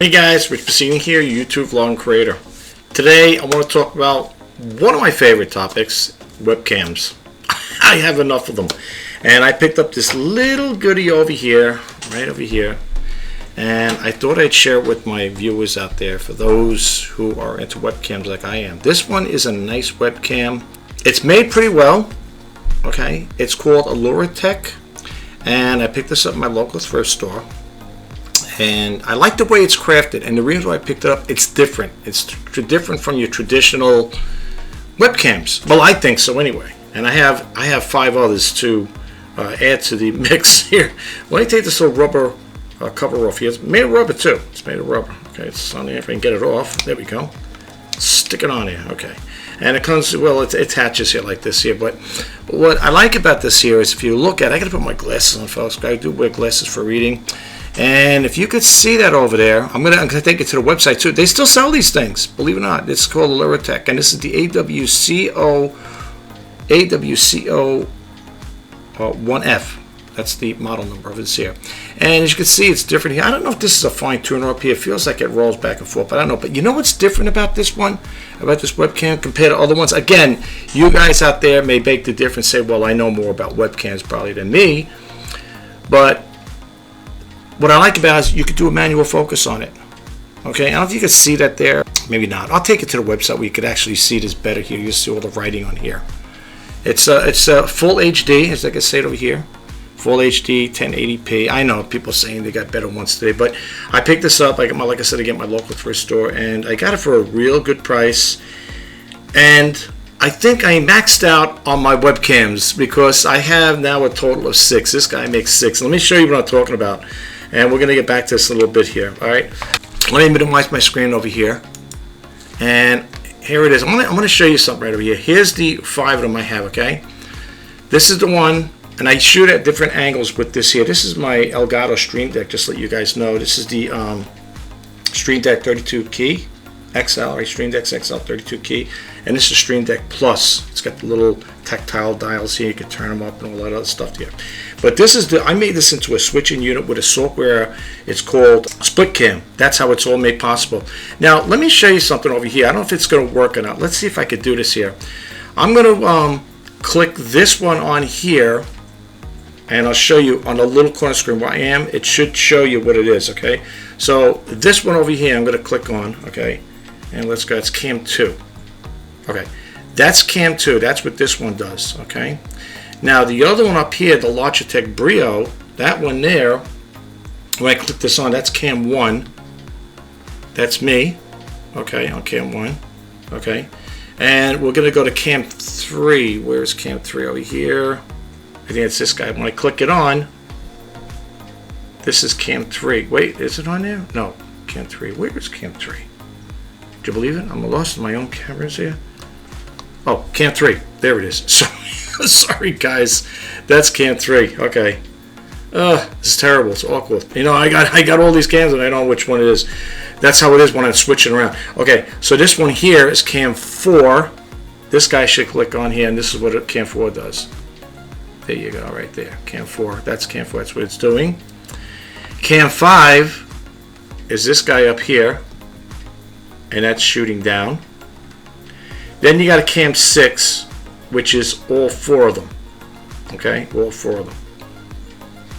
Hey guys, Rich Pacini here, YouTube vlog creator. Today I want to talk about one of my favorite topics, webcams. I have enough of them. And I picked up this little goodie over here, right over here. And I thought I'd share it with my viewers out there for those who are into webcams like I am. This one is a nice webcam. It's made pretty well. Okay, it's called Aluratek. And I picked this up in my local thrift store. And I like the way it's crafted, and the reason why I picked it up, it's different. It's different from your traditional webcams. Well, I think so anyway. And I have 5 others to add to the mix here. Let me take this little rubber cover off here. It's made of rubber too. It's made of rubber. Okay, it's on there. If I can get it off, there we go. Stick it on here. Okay, and it comes, well, it attaches here like this here. But what I like about this here is if you look at, I gotta put my glasses on, folks. I do wear glasses for reading. And if you could see that over there, I'm gonna take it to the website too. They still sell these things, believe it or not. It's called Aluratek, and this is the AWCO 1F. That's the model number of this here. And as you can see, it's different here. I don't know if this is a fine tuner up here. It feels like it rolls back and forth, but I don't know. But you know what's different about this one, about this webcam compared to other ones? Again, you guys out there may make the difference. Say, well, I know more about webcams probably than me, but what I like about it is you could do a manual focus on it. Okay, I don't know if you can see that there. Maybe not. I'll take it to the website where you could actually see this better here. You see all the writing on here. It's full HD, as I can say it over here. Full HD, 1080p. I know people are saying they got better ones today, but I picked this up. I got my, like I said, I get my local thrift store, and I got it for a real good price. And I think I maxed out on my webcams because I have now a total of 6. This guy makes 6. Let me show you what I'm talking about. And we're going to get back to this a little bit here. All right. Let me minimize my screen over here. And here it is. I'm going to show you something right over here. Here's the 5 of them I have, okay? This is the one, and I shoot at different angles with this here. This is my Elgato Stream Deck, just to let you guys know. This is the Stream Deck 32 key XL, right? Stream Deck XL 32 key. And this is Stream Deck Plus. It's got the little tactile dials here. You can turn them up and all that other stuff here. But this is I made this into a switching unit with a software. It's called SplitCam. That's how it's all made possible. Now, let me show you something over here. I don't know if it's going to work or not. Let's see if I could do this here. I'm going to click this one on here, and I'll show you on the little corner screen where I am. It should show you what it is, okay? So this one over here, I'm going to click on, okay? And let's go. It's Cam 2. Okay, that's Cam 2. That's what this one does, okay? Now, the other one up here, the Aluratek Brio, that one there, when I click this on, that's Cam 1. That's me, okay, on Cam 1, okay? And we're going to go to Cam 3. Where's Cam 3? Over here. I think it's this guy. When I click it on, this is Cam 3. Wait, is it on there? No, Cam 3. Where is Cam 3? Do you believe it? I'm lost in my own cameras here. Oh, Cam 3. There it is. Sorry, guys. That's Cam 3. Okay. This is terrible. It's awkward. You know, I got all these cams and I don't know which one it is. That's how it is when I'm switching around. Okay, so this one here is Cam 4. This guy should click on here, and this is what Cam 4 does. There you go, right there. Cam 4. That's Cam 4. That's what it's doing. Cam 5 is this guy up here, and that's shooting down. Then you got a Cam 6, which is all 4 of them. Okay, all 4 of them.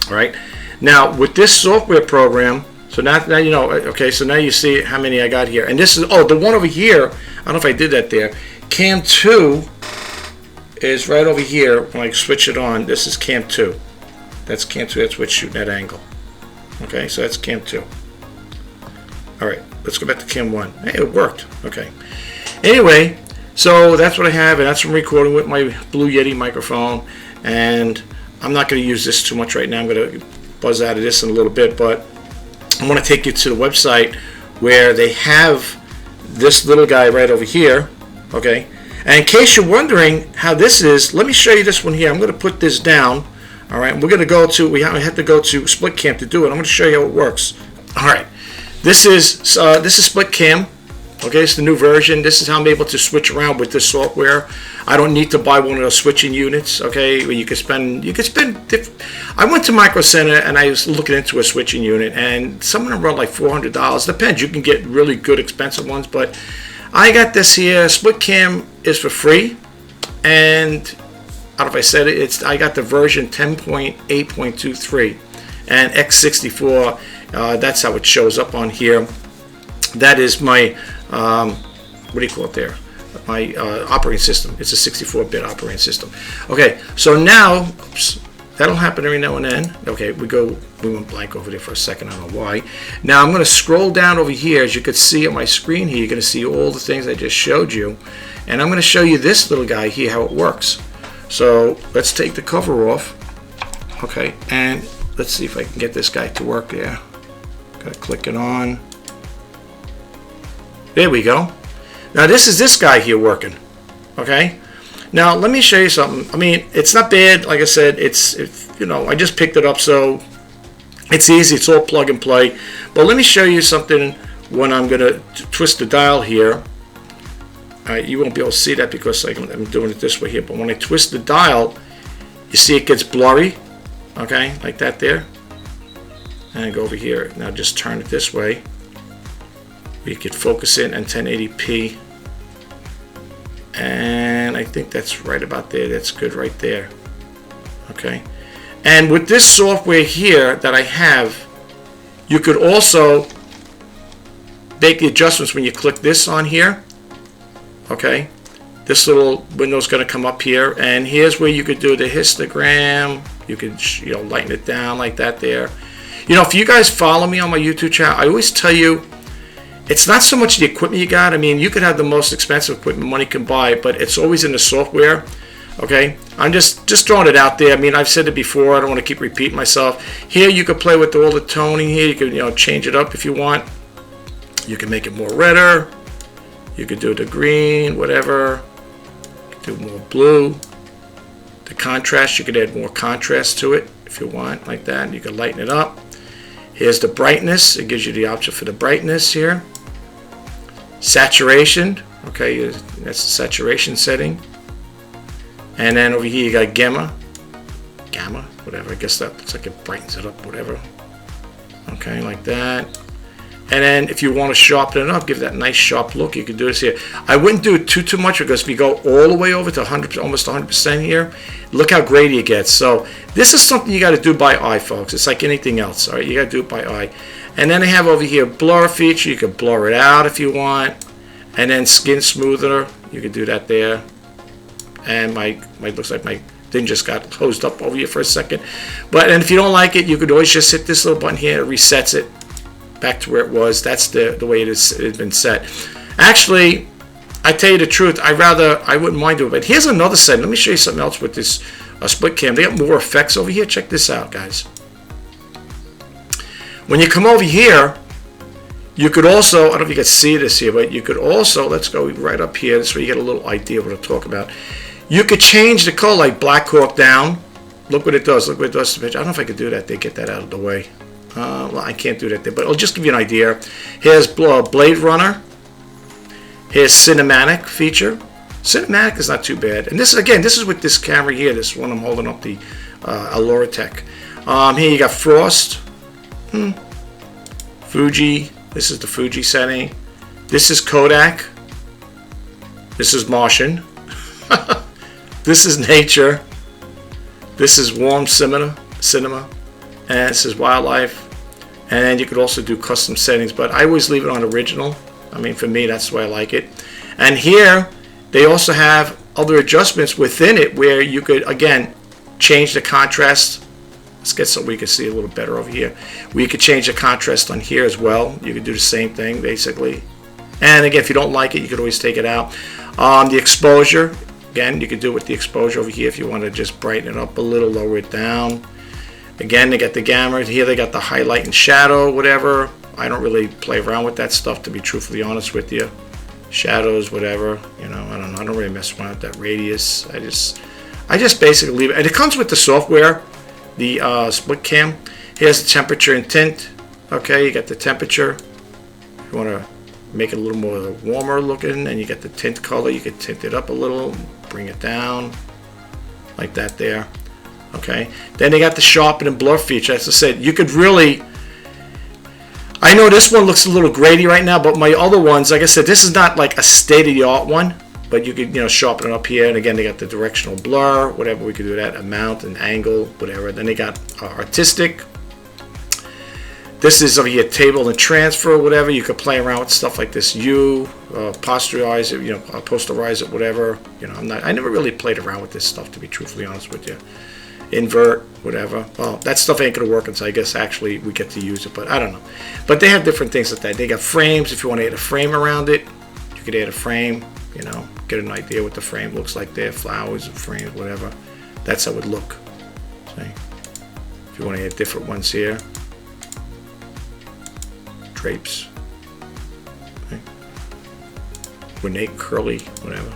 All right. Now with this software program, so now you know. Okay, so now you see how many I got here, and this is the one over here. I don't know if I did that there. Cam 2 is right over here. When I switch it on, this is Cam 2. That's Cam 2. That's what's shooting that angle. Okay, so that's Cam 2. All right, let's go back to Cam 1. Hey, it worked. Okay. Anyway. So that's what I have, and that's from recording with my Blue Yeti microphone. And I'm not going to use this too much right now. I'm going to buzz out of this in a little bit, but I want to take you to the website where they have this little guy right over here. Okay, and in case you're wondering how this is, let me show you this one here. I'm going to put this down. All right, we're going to go to, we have to go to SplitCam to do it. I'm going to show you how it works. All right, this is SplitCam. Okay, it's the new version. This is how I'm able to switch around with this software. I don't need to buy one of those switching units. Okay, where you could spend. I went to Micro Center and I was looking into a switching unit, and some of them run like $400. Depends. You can get really good expensive ones, but I got this here. Split cam is for free, and I don't know if I said it. I got the version 10.8.23 and x64. That's how it shows up on here. That is my what do you call it there? My operating system. It's a 64-bit operating system. Okay, so now, oops, that'll happen every now and then. Okay, we went blank over there for a second. I don't know why. Now I'm going to scroll down over here. As you can see on my screen here, you're going to see all the things I just showed you, and I'm going to show you this little guy here, how it works. So let's take the cover off. Okay, and let's see if I can get this guy to work there. Got to click it on. There we go. Now this is this guy here working. Okay. Now let me show you something. I mean, it's not bad. Like I said, it's you know, I just picked it up, so it's easy. It's all plug and play. But let me show you something when I'm gonna twist the dial here. You won't be able to see that because I'm doing it this way here. But when I twist the dial, you see it gets blurry. Okay, like that there. And I go over here. Now just turn it this way. We could focus in on 1080p, and I think that's right about there. That's good right there. Okay, and with this software here that I have, you could also make the adjustments when you click this on here. Okay, this little window is going to come up here, and here's where you could do the histogram. You could, you know, lighten it down like that there. You know, if you guys follow me on my YouTube channel, I always tell you, it's not so much the equipment you got. I mean, you could have the most expensive equipment money can buy, but it's always in the software. Okay, I'm just throwing it out there. I mean, I've said it before. I don't want to keep repeating myself. Here, you could play with all the toning. Here, you could, you know, change it up if you want. You can make it more redder. You could do the green, whatever. You could do more blue. The contrast, you could add more contrast to it if you want, like that. You can lighten it up. Here's the brightness. It gives you the option for the brightness here. Saturation. Okay, that's the saturation setting. And then over here you got gamma, whatever. I guess that looks like it brightens it up, whatever. Okay, like that. And then if you want to sharpen it up, give that nice sharp look, you can do this here. I wouldn't do it too much because if you go all the way over to 100, almost 100% here, look how grady it gets. So this is something you got to do by eye, folks. It's like anything else. All right, you got to do it by eye. And then I have over here blur feature. You can blur it out if you want. And then skin smoother. You can do that there. And my looks like my thing just got closed up over here for a second. But and if you don't like it, you could always just hit this little button here. It resets it back to where it was. That's the way it's been set. Actually, I tell you the truth, I wouldn't mind doing it. But here's another setting. Let me show you something else with this split cam. They got more effects over here. Check this out, guys. When you come over here, you could also, I don't know if you can see this here, but you could also, let's go right up here. This way you get a little idea of what I'm talking about. You could change the color like Black Hawk Down. Look what it does. Look what it does to the picture. I don't know if I could do that. They get that out of the way. Well, I can't do that there, but I'll just give you an idea. Here's Blade Runner. Here's Cinematic feature. Cinematic is not too bad. And this is, again, this is with this camera here. This one I'm holding up, the Aluratek. Here you got Frost. Fuji. This is the Fuji setting. This is Kodak. This is Martian. This is Nature. This is Warm Cinema. And this is Wildlife. And you could also do custom settings, but I always leave it on original. I mean, for me, that's the way I like it. And here, they also have other adjustments within it where you could, again, change the contrast. Let's get so we can see a little better over here. We could change the contrast on here as well. You could do the same thing, basically. And again, if you don't like it, you could always take it out. The exposure, again, you could do it with the exposure over here if you want to just brighten it up a little, lower it down. Again, they got the gamma. Here they got the highlight and shadow, whatever. I don't really play around with that stuff, to be truthfully honest with you. Shadows, whatever. You know, I don't know. I don't really mess around with that radius. I just basically leave it. And it comes with the software, the split cam. Here's the temperature and tint. Okay, you got the temperature. You want to make it a little more warmer looking, and you get the tint color. You can tint it up a little, bring it down like that there. Okay, then they got the sharpen and blur feature. As I said, you could really, I know this one looks a little grady right now, but my other ones, like I said, this is not like a state-of-the-art one, but you could, you know, sharpen it up here. And again, they got the directional blur, whatever, we could do that, amount and angle, whatever. Then they got artistic. This is over here, table and transfer, whatever. You could play around with stuff like this. Posterize it, you know, posterize it, whatever. You know, I never really played around with this stuff, to be truthfully honest with you. Invert, whatever. Well, that stuff ain't gonna work until I guess actually we get to use it, but I don't know. But they have different things like that. They got frames. If you want to add a frame around it, you could add a frame. You know, get an idea what the frame looks like there. Flowers and frames, whatever. That's how it would look. See? If you want to add different ones here. Drapes, okay. Ornate, curly, whatever.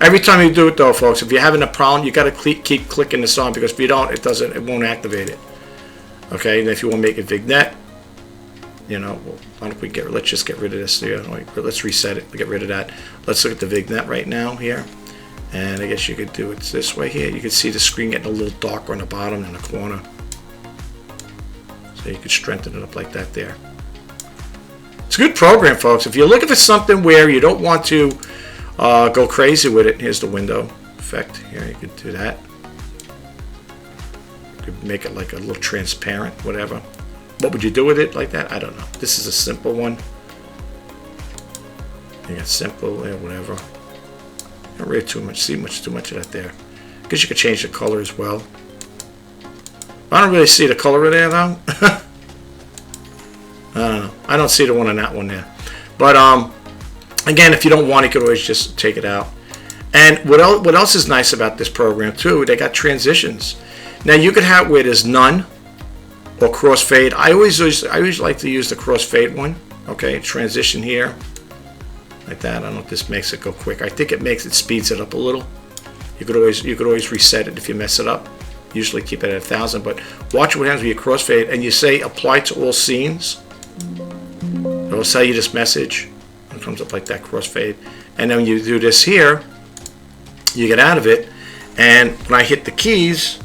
Every time you do it though, folks, if you're having a problem, you got to keep clicking this on, because if you don't, it won't activate it. Okay, and if you want to make it vignette, you know, well, why don't we let's just get rid of this here. Let's reset it, get rid of that. Let's look at the vignette right now here, and I guess you could do it this way here. You can see the screen getting a little darker on the bottom in the corner. So you can strengthen it up like that there. It's a good program, folks. If you're looking for something where you don't want to go crazy with it, here's the window effect. Here, you could do that. You could make it like a little transparent, whatever. What would you do with it like that? I don't know. This is a simple one. You got simple, yeah, whatever. Not really too much. See too much of that there. I guess you could change the color as well. I don't really see the color there though. I don't know. I don't see the one on that one there. But again, if you don't want it, you could always just take it out. And what else is nice about this program too? They got transitions. Now you could have where there's none or crossfade. I always like to use the crossfade one. Okay, transition here like that. I don't know if this makes it go quick. I think it speeds it up a little. You could always reset it if you mess it up. Usually keep it at 1000, but watch what happens with your crossfade, and you say apply to all scenes. It'll tell you this message. It comes up like that, crossfade. And then when you do this here, you get out of it, and when I hit the keys,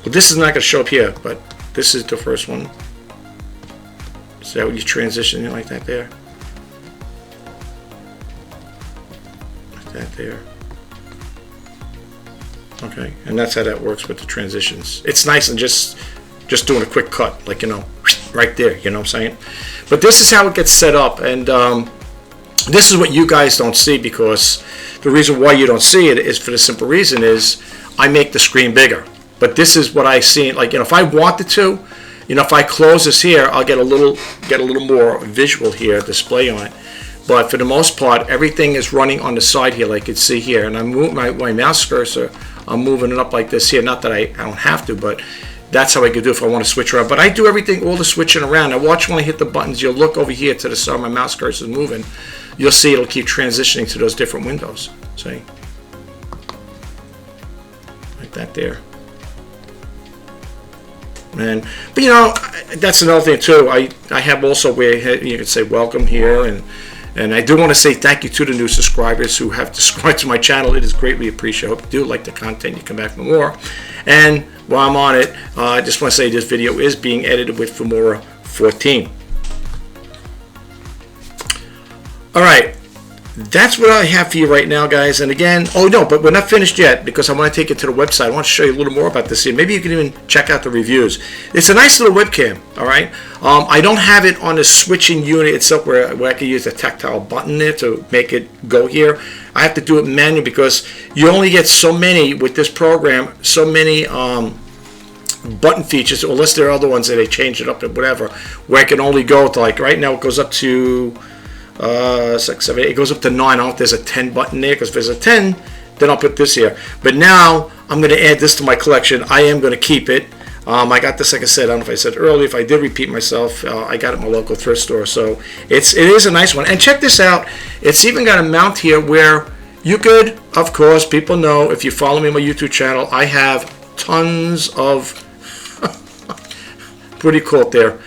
well, this is not going to show up here, but this is the first one. So that when you transition it like that there. Like that there. Okay, and that's how that works with the transitions. It's nice and just doing a quick cut, like, you know, right there, you know what I'm saying? But this is how it gets set up, and this is what you guys don't see, because the reason why you don't see it is for the simple reason is I make the screen bigger. But this is what I see, like, you know, if I wanted to, you know, if I close this here, I'll get a little more visual here, display on it. But for the most part, everything is running on the side here, like you can see here. And I'm moving my mouse cursor, I'm moving it up like this here. Not that I don't have to, but that's how I could do if I want to switch around. But I do everything, all the switching around. Now watch when I hit the buttons, you'll look over here to the side, my mouse cursor is moving. You'll see it'll keep transitioning to those different windows. See? Like that there. But you know, that's another thing too. I have also where you can say welcome here, and I do want to say thank you to the new subscribers who have subscribed to my channel. It is greatly appreciated. I hope you do like the content. You come back for more. And while I'm on it, I just want to say this video is being edited with Filmora 14. All right. That's what I have for you right now, guys. And again, oh no, but we're not finished yet, because I want to take it to the website. I want to show you a little more about this here. Maybe you can even check out the reviews. It's a nice little webcam, all right? I don't have it on the switching unit itself where I can use the tactile button there to make it go here. I have to do it manually because you only get so many with this program, so many button features, unless there are other ones that they change it up and whatever, where I can only go to, like right now it goes up to 6, 7, 8, it goes up to 9. I don't know if there's a 10 button there, because if there's a 10, then I'll put this here. But now I'm going to add this to my collection. I am going to keep it. I got this, like I said, I don't know if I said earlier, if I did repeat myself, I got it at my local thrift store. So it is a nice one. And check this out. It's even got a mount here where you could, of course, people know, if you follow me on my YouTube channel, I have tons of, pretty cool there,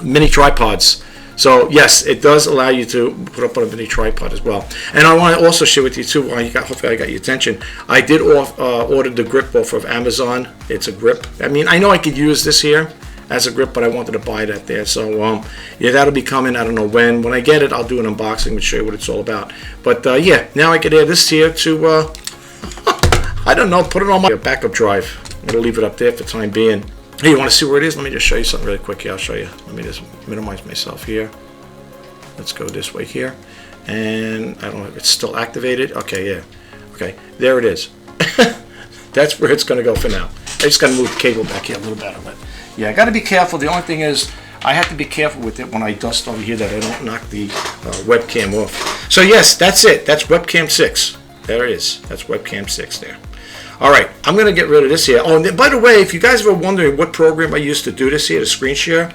mini tripods. So yes, it does allow you to put up on a mini tripod as well. And I want to also share with you too, while hopefully I got your attention, I did order the grip off of Amazon. It's a grip. I mean, I know I could use this here as a grip, but I wanted to buy that there. So yeah, that'll be coming. I don't know when. When I get it, I'll do an unboxing and show you what it's all about. But yeah, now I could add this here to, I don't know, put it on my backup drive. I'm going to leave it up there for the time being. Hey, you want to see where it is? Let me just show you something really quick here. I'll show you. Let me just minimize myself here. Let's go this way here. And I don't know if it's still activated. Okay, yeah. Okay, there it is. That's where it's going to go for now. I just got to move the cable back here a little better. But yeah, I got to be careful. The only thing is I have to be careful with it when I dust over here that I don't knock the webcam off. So yes, that's it. That's webcam 6. There it is. That's webcam 6 there. All right, I'm going to get rid of this here. Oh, and by the way, if you guys were wondering what program I used to do this here, the screen share,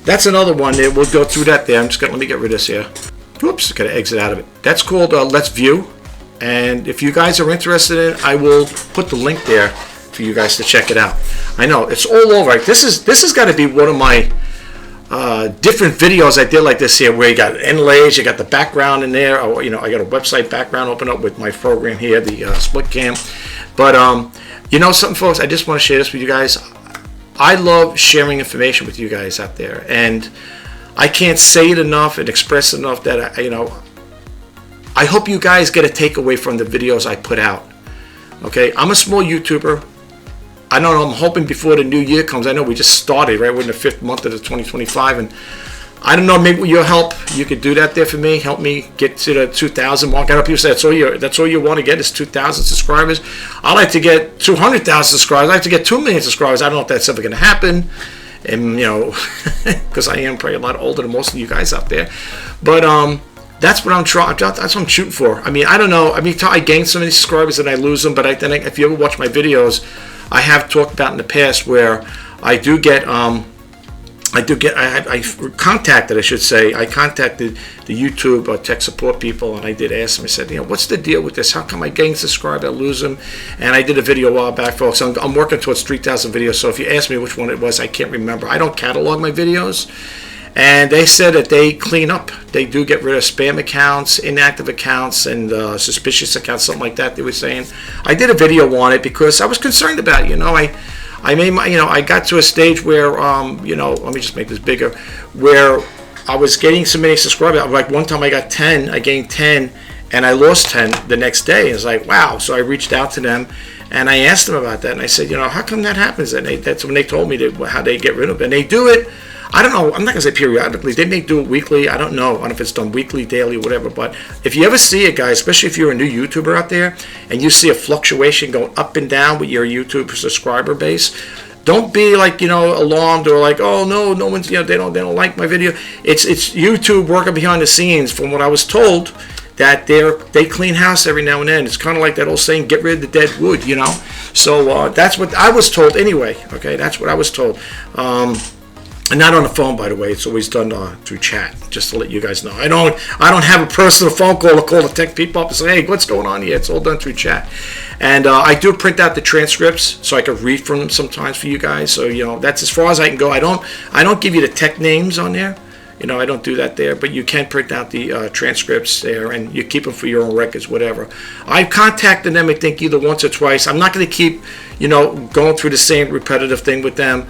that's another one there. We'll go through that there. I'm just going to, let me get rid of this here. Whoops, got to exit out of it. That's called Let's View. And if you guys are interested in it, I will put the link there for you guys to check it out. I know, it's all over. This has got to be one of my different videos I did like this here, where you got inlays, you got the background in there. Or, you know, I got a website background open up with my program here, the split cam. But you know something, folks, I just want to share this with you guys. I love sharing information with you guys out there, and I can't say it enough and express it enough that I hope you guys get a takeaway from the videos I put out. Okay, I'm a small YouTuber. I don't know, I'm hoping before the new year comes. I know we just started, right? We're in the 5th month of the 2025, and I don't know, maybe with your help, you could do that there for me. Help me get to the 2,000 mark. I know people say that's all you want to get is 2,000 subscribers. I like to get 200,000 subscribers. I like to get 2 million subscribers. I don't know if that's ever going to happen, and you know, because I am probably a lot older than most of you guys out there. But that's what I'm trying. That's what I'm shooting for. I mean, I don't know. I mean, I gain so many subscribers and I lose them. But then if you ever watch my videos, I have talked about in the past where I do get I contacted, I should say, I contacted the YouTube tech support people, and I did ask them. I said, you know, what's the deal with this? How come I gain subscribers, I lose them? And I did a video a while back, folks. I'm working towards 3,000 videos. So if you ask me which one it was, I can't remember. I don't catalog my videos. And they said that they clean up. They do get rid of spam accounts, inactive accounts, and suspicious accounts, something like that they were saying. I did a video on it because I was concerned about it. You know, I made my, you know, I got to a stage where, you know, let me just make this bigger, where I was getting so many subscribers. Like one time I got 10, I gained 10, and I lost 10 the next day. It's like, wow. So I reached out to them, and I asked them about that, and I said, you know, how come that happens? And that's when they told me how they get rid of it. And they do it. I don't know, I'm not going to say periodically, they may do it weekly, I don't know if it's done weekly, daily, whatever, but if you ever see it, guys, especially if you're a new YouTuber out there, and you see a fluctuation going up and down with your YouTube subscriber base, don't be like, you know, alarmed or like, oh no one's, you know, they don't like my video. It's YouTube working behind the scenes. From what I was told, that they clean house every now and then. It's kind of like that old saying, get rid of the dead wood, you know. So that's what I was told anyway. Okay, that's what I was told. And not on the phone, by the way. It's always done through chat, just to let you guys know. I don't have a personal phone call to call the tech people up and say, hey, what's going on here? It's all done through chat. And I do print out the transcripts so I can read from them sometimes for you guys. So, you know, that's as far as I can go. I don't give you the tech names on there. You know, I don't do that there. But you can print out the transcripts there, and you keep them for your own records, whatever. I've contacted them, I think, either once or twice. I'm not going to keep, you know, going through the same repetitive thing with them.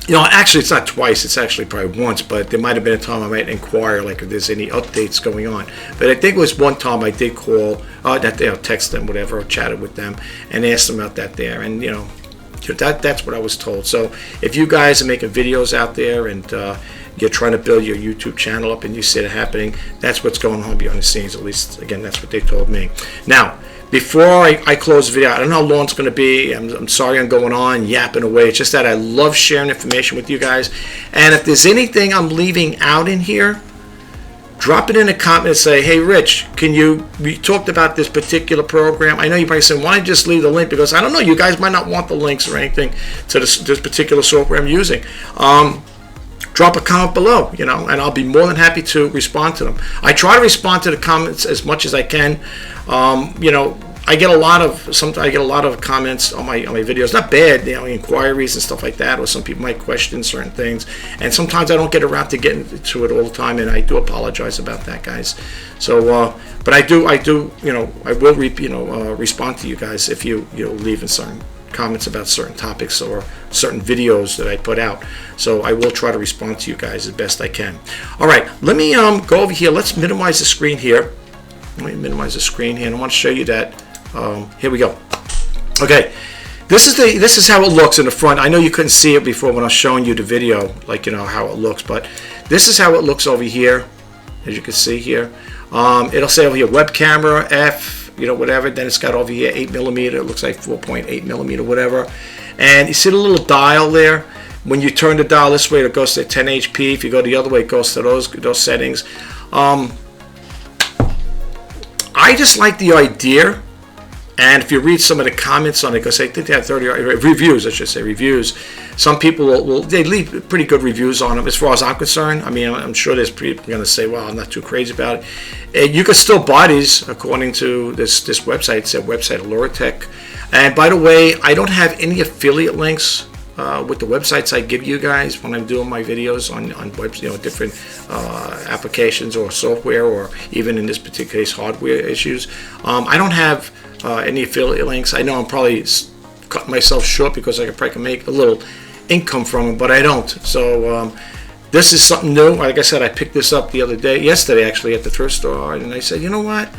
You know, actually, it's not twice. It's actually probably once, but there might have been a time I might inquire, like, if there's any updates going on. But I think it was one time I did call, text them, whatever, or chatted with them, and asked them about that there. And, you know, that's what I was told. So if you guys are making videos out there and you're trying to build your YouTube channel up and you see it happening, that's what's going on behind the scenes. At least, again, that's what they told me. Now, before I close the video, I don't know how long it's going to be. I'm sorry I'm going on, yapping away. It's just that I love sharing information with you guys. And if there's anything I'm leaving out in here, drop it in a comment and say, hey, Rich, we talked about this particular program. I know you probably say, why don't you just leave the link? Because I don't know, you guys might not want the links or anything to this particular software I'm using. Drop a comment below, you know, and I'll be more than happy to respond to them. I try to respond to the comments as much as I can. You know, I get a lot of comments on my videos. Not bad, you know, inquiries and stuff like that, or some people might question certain things. And sometimes I don't get around to getting to it all the time, and I do apologize about that, guys. So, but I do, you know, I will, respond to you guys if you leave in certain comments about certain topics or certain videos that I put out. So I will try to respond to you guys as best I can. All right, let me go over here. Let's minimize the screen here. Let me minimize the screen here, and I want to show you that. Here we go. Okay, this is how it looks in the front. I know you couldn't see it before when I was showing you the video, like, you know, how it looks, but this is how it looks over here, as you can see here. It'll say over here web camera F, you know, whatever. Then it's got over here 8mm. It looks like 4.8mm, whatever. And you see the little dial there. When you turn the dial this way, it goes to 10 HP. If you go the other way, it goes to those settings. I just like the idea. And if you read some of the comments on it, because I think they have 30 reviews, I should say reviews. Some people they leave pretty good reviews on them. As far as I'm concerned, I mean, I'm sure there's people going to say, "Well, I'm not too crazy about it." And you can still buy these according to this website. It's a website, Aluratek. And by the way, I don't have any affiliate links with the websites I give you guys when I'm doing my videos on webs, you know, different applications or software, or even in this particular case, hardware issues. I don't have any affiliate links. I know I'm probably cutting myself short because I could probably make a little income from it, but I don't. So this is something new. Like I said, I picked this up yesterday actually at the thrift store, and I said, you know what?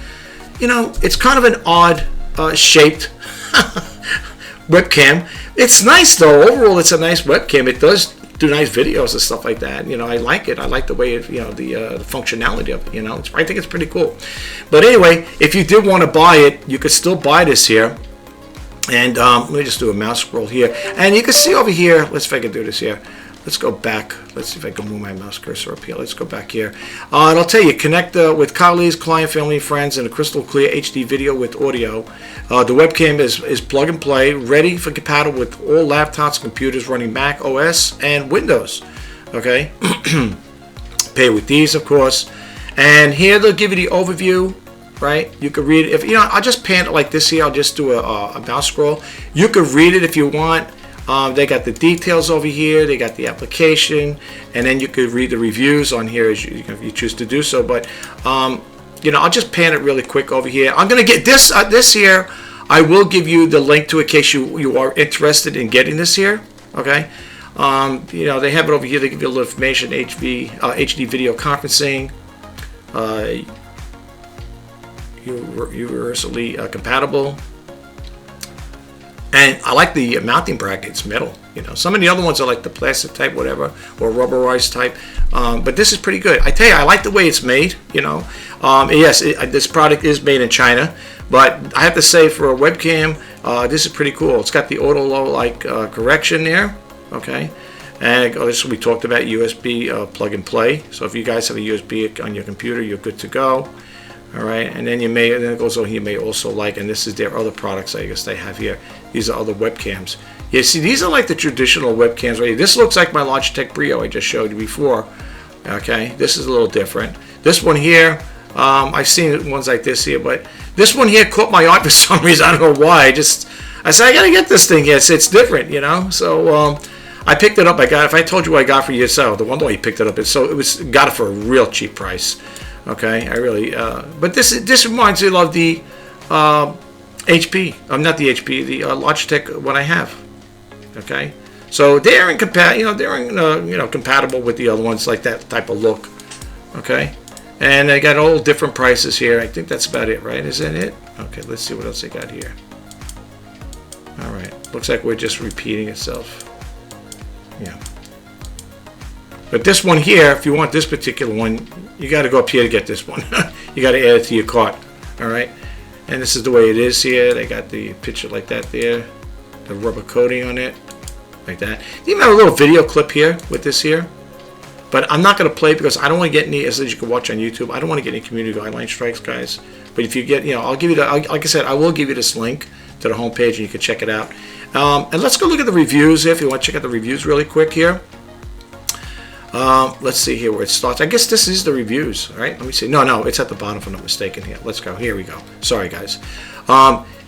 You know, it's kind of an odd shaped webcam. It's nice though. Overall, it's a nice webcam. It does do nice videos and stuff like that. You know, I like it. I like the way it, you know, the functionality of it. You know, I think it's pretty cool. But anyway, if you did want to buy it, you could still buy this here. And let me just do a mouse scroll here, and you can see over here. Let's see if I can do this here. Let's go back. Let's see if I can move my mouse cursor up here. Let's go back here. And I'll tell you, connect with colleagues, client, family, friends, and a crystal clear HD video with audio. The webcam is plug and play, ready for compatible with all laptops, computers running Mac OS and Windows. Okay, pay with these, of course. And here they'll give you the overview. Right, you could read it. If you know, I'll just pan it like this here. I'll just do a mouse scroll. You could read it if you want. They got the details over here. They got the application, and then you could read the reviews on here if you choose to do so. But you know, I'll just pan it really quick over here. I'm gonna get this this here. I will give you the link to it in case you are interested in getting this here. Okay, you know, they have it over here. They give you a little information. HD video conferencing. Universally compatible, and I like the mounting bracket. It's metal. You know, some of the other ones are like the plastic type, whatever, or rubberized type. But this is pretty good. I tell you, I like the way it's made. You know, yes, this product is made in China, but I have to say, for a webcam, this is pretty cool. It's got the auto low correction there. Okay. And this we talked about USB plug and play. So if you guys have a USB on your computer, you're good to go. All right, and then then it goes on. You may also like, and this is their other products I guess they have here. These are other webcams. You see, these are like the traditional webcams right here. This looks like my Logitech Brio I just showed you before. Okay, this is a little different. This one here, I've seen ones like this here, but this one here caught my eye for some reason. I don't know why. I said I gotta get this thing here. It's different, you know. So I picked it up. If I told you what I got for yourself, the one way you picked it up, got it for a real cheap price. Okay, I really, but this reminds me of the HP. Not the HP, the Logitech one I have. Okay, so they're compatible with the other ones, like that type of look. Okay, and they got all different prices here. I think that's about it, right? Is that it? Okay, let's see what else they got here. All right, looks like we're just repeating itself. Yeah. But this one here, if you want this particular one, you got to go up here to get this one. You got to add it to your cart. All right. And this is the way it is here. They got the picture like that there. The rubber coating on it. Like that. You even have a little video clip here with this here. But I'm not going to play it because I don't want to get any, as you can watch on YouTube, I don't want to get any community guideline strikes, guys. But if you get, you know, I'll give you the, like I said, I will give you this link to the homepage and you can check it out. And let's go look at the reviews if you want to check out the reviews really quick here. Let's see here where it starts. I guess this is the reviews, all right? Let me see. No, it's at the bottom if I'm not mistaken here. Let's go. Here we go. Sorry, guys.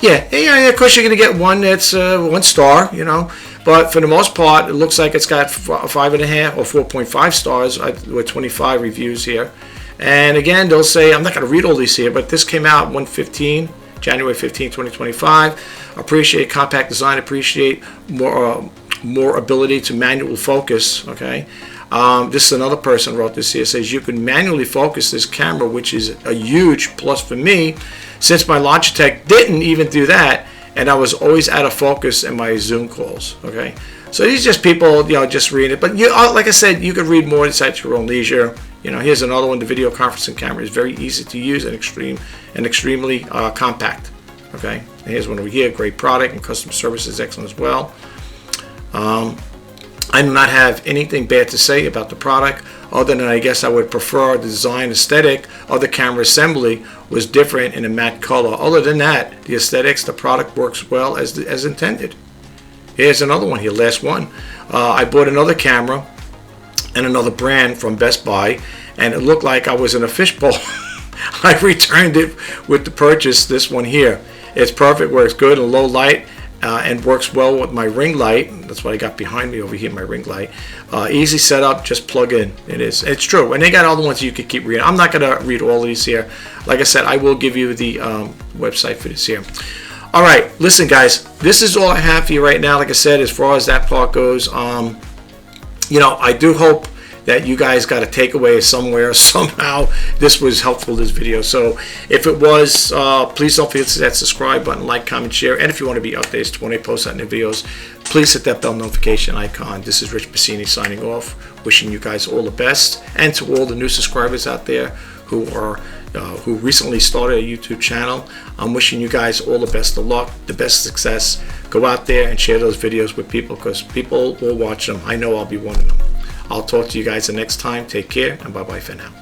Yeah, of course you're going to get one that's 1 star, you know, but for the most part, it looks like it's got 5.5 or 4.5 stars with 25 reviews here. And again, they'll say, I'm not going to read all these here, but this came out January 15, 2025. Appreciate compact design, appreciate more ability to manual focus, okay? This is another person wrote this here. It says you can manually focus this camera, which is a huge plus for me, since my Logitech didn't even do that, and I was always out of focus in my Zoom calls. Okay, so these are just people, you know, just reading it. But you, like I said, you could read more at your own leisure. You know, here's another one. The video conferencing camera is very easy to use and extremely compact. Okay, and here's one over here. Great product, and customer service is excellent as well. I do not have anything bad to say about the product, other than I guess I would prefer the design aesthetic of the camera assembly was different in a matte color. Other than that, the aesthetics, the product works well as intended. Here's another one here, last one. I bought another camera and another brand from Best Buy, and it looked like I was in a fishbowl. I returned it with the purchase, this one here. It's perfect, works good in low light, and works well with my ring light. That's what I got behind me over here, my ring light. Easy setup, just plug in. It's true. And they got other ones you could keep reading. I'm not going to read all of these here. Like I said, I will give you the website for this here. All right, listen, guys. This is all I have for you right now. Like I said, as far as that part goes, you know, I do hope that you guys got a takeaway somewhere, somehow this was helpful, this video. So if it was, please don't forget to hit that subscribe button, like, comment, share, and if you want to be updated when I post out new videos, please hit that bell notification icon. This is Rich Bassini signing off, wishing you guys all the best, and to all the new subscribers out there who recently started a YouTube channel, I'm wishing you guys all the best of luck, the best success. Go out there and share those videos with people, because people will watch them. I know I'll be one of them. I'll talk to you guys the next time. Take care, and bye-bye for now.